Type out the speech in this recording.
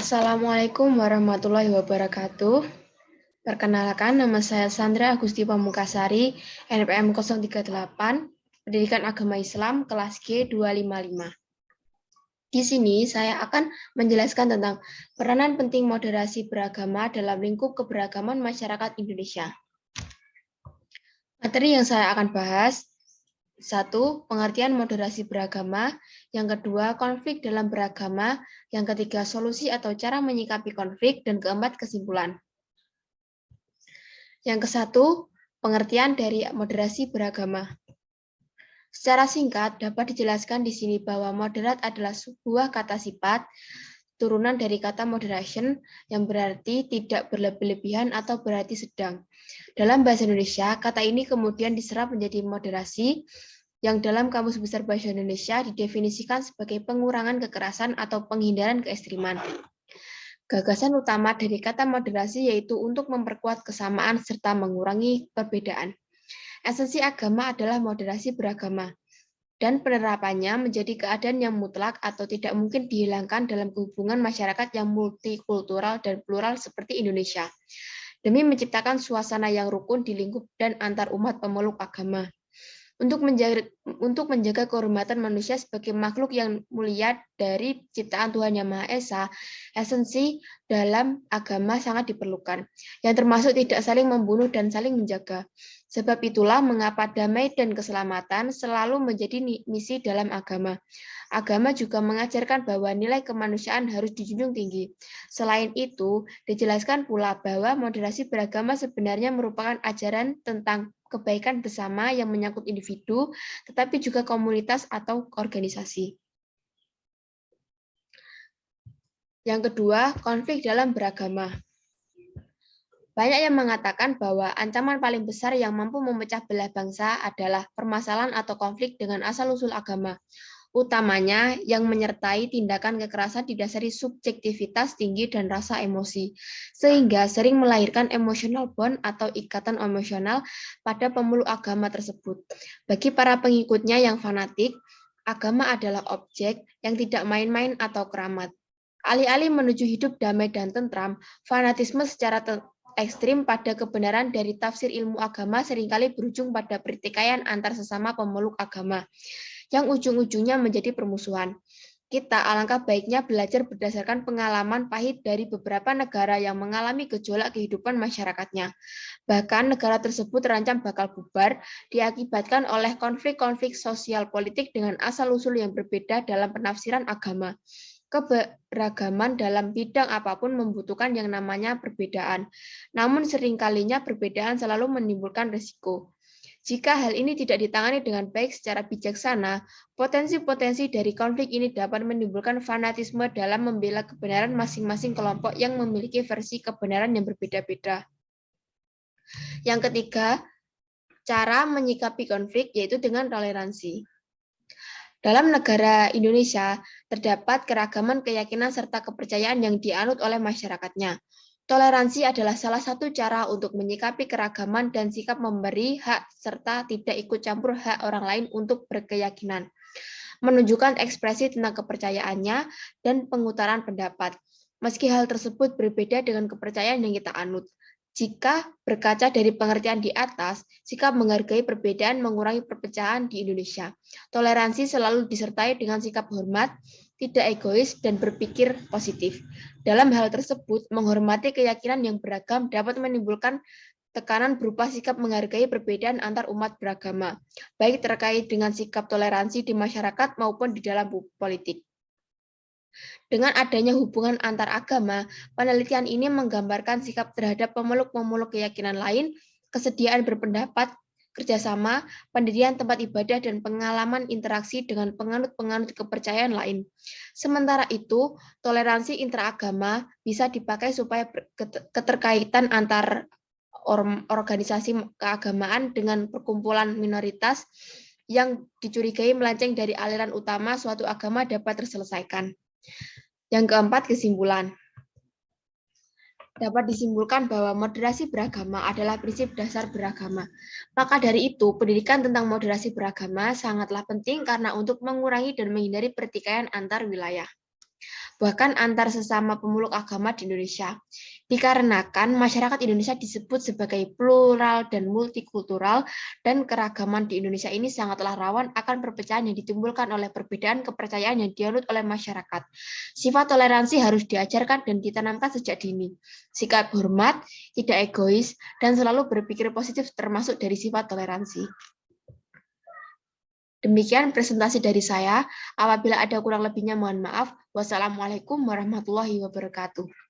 Assalamualaikum warahmatullahi wabarakatuh. Perkenalkan, nama saya Sandra Agusti Pamukasari, NPM 038, Pendidikan Agama Islam, kelas G 255. Di sini saya akan menjelaskan tentang peranan penting moderasi beragama dalam lingkup keberagaman masyarakat Indonesia. Materi yang saya akan bahas: 1. Pengertian moderasi beragama. Yang kedua, konflik dalam beragama. Yang ketiga, solusi atau cara menyikapi konflik. Dan keempat, kesimpulan. Yang ke-1, pengertian dari moderasi beragama. Secara singkat, dapat dijelaskan di sini bahwa moderat adalah sebuah kata sifat turunan dari kata moderation yang berarti tidak berlebihan atau berarti sedang. Dalam bahasa Indonesia, kata ini kemudian diserap menjadi moderasi yang dalam Kamus Besar Bahasa Indonesia didefinisikan sebagai pengurangan kekerasan atau penghindaran keekstriman. Gagasan utama dari kata moderasi yaitu untuk memperkuat kesamaan serta mengurangi perbedaan. Esensi agama adalah moderasi beragama, dan penerapannya menjadi keadaan yang mutlak atau tidak mungkin dihilangkan dalam hubungan masyarakat yang multikultural dan plural seperti Indonesia, demi menciptakan suasana yang rukun di lingkup dan antar umat pemeluk agama. Untuk menjaga kehormatan manusia sebagai makhluk yang mulia dari ciptaan Tuhan Yang Maha Esa, esensi dalam agama sangat diperlukan, yang termasuk tidak saling membunuh dan saling menjaga. Sebab itulah mengapa damai dan keselamatan selalu menjadi misi dalam agama. Agama juga mengajarkan bahwa nilai kemanusiaan harus dijunjung tinggi. Selain itu, dijelaskan pula bahwa moderasi beragama sebenarnya merupakan ajaran tentang kebaikan bersama yang menyangkut individu, tetapi juga komunitas atau organisasi. Yang kedua, konflik dalam beragama. Banyak yang mengatakan bahwa ancaman paling besar yang mampu memecah belah bangsa adalah permasalahan atau konflik dengan asal-usul agama, utamanya yang menyertai tindakan kekerasan didasari subjektivitas tinggi dan rasa emosi, sehingga sering melahirkan emotional bond atau ikatan emosional pada pemeluk agama tersebut. Bagi para pengikutnya yang fanatik, agama adalah objek yang tidak main-main atau keramat. Alih-alih menuju hidup damai dan tentram, fanatisme secara ekstrim pada kebenaran dari tafsir ilmu agama seringkali berujung pada pertikaian antar sesama pemeluk agama, yang ujung-ujungnya menjadi permusuhan. Kita alangkah baiknya belajar berdasarkan pengalaman pahit dari beberapa negara yang mengalami gejolak kehidupan masyarakatnya. Bahkan negara tersebut terancam bakal bubar diakibatkan oleh konflik-konflik sosial politik dengan asal-usul yang berbeda dalam penafsiran agama. Keberagaman dalam bidang apapun membutuhkan yang namanya perbedaan. Namun seringkalinya perbedaan selalu menimbulkan risiko. Jika hal ini tidak ditangani dengan baik secara bijaksana, potensi-potensi dari konflik ini dapat menimbulkan fanatisme dalam membela kebenaran masing-masing kelompok yang memiliki versi kebenaran yang berbeda-beda. Yang ketiga, cara menyikapi konflik yaitu dengan toleransi. Dalam negara Indonesia, terdapat keragaman keyakinan serta kepercayaan yang dianut oleh masyarakatnya. Toleransi adalah salah satu cara untuk menyikapi keragaman dan sikap memberi hak serta tidak ikut campur hak orang lain untuk berkeyakinan. Menunjukkan ekspresi tentang kepercayaannya dan pengutaran pendapat. Meski hal tersebut berbeda dengan kepercayaan yang kita anut. Jika berkaca dari pengertian di atas, sikap menghargai perbedaan mengurangi perpecahan di Indonesia. Toleransi selalu disertai dengan sikap hormat, tidak egois, dan berpikir positif. Dalam hal tersebut, menghormati keyakinan yang beragam dapat menimbulkan tekanan berupa sikap menghargai perbedaan antar umat beragama, baik terkait dengan sikap toleransi di masyarakat maupun di dalam politik. Dengan adanya hubungan antar agama, penelitian ini menggambarkan sikap terhadap pemeluk-pemeluk keyakinan lain, kesediaan berpendapat, kerjasama, pendirian tempat ibadah, dan pengalaman interaksi dengan penganut-penganut kepercayaan lain. Sementara itu, toleransi interagama bisa dipakai supaya keterkaitan antar organisasi keagamaan dengan perkumpulan minoritas yang dicurigai melenceng dari aliran utama suatu agama dapat terselesaikan. Yang keempat, kesimpulan. Dapat disimpulkan bahwa moderasi beragama adalah prinsip dasar beragama. Maka dari itu, pendidikan tentang moderasi beragama sangatlah penting karena untuk mengurangi dan menghindari pertikaian antar wilayah. bahkan antar sesama pemeluk agama di Indonesia. Dikarenakan masyarakat Indonesia disebut sebagai plural dan multikultural, dan keragaman di Indonesia ini sangatlah rawan akan perpecahan yang ditimbulkan oleh perbedaan kepercayaan yang dianut oleh masyarakat. Sifat toleransi harus diajarkan dan ditanamkan sejak dini. Sikap hormat, tidak egois, dan selalu berpikir positif termasuk dari sifat toleransi. Demikian presentasi dari saya. Apabila ada kurang lebihnya mohon maaf. Wassalamualaikum warahmatullahi wabarakatuh.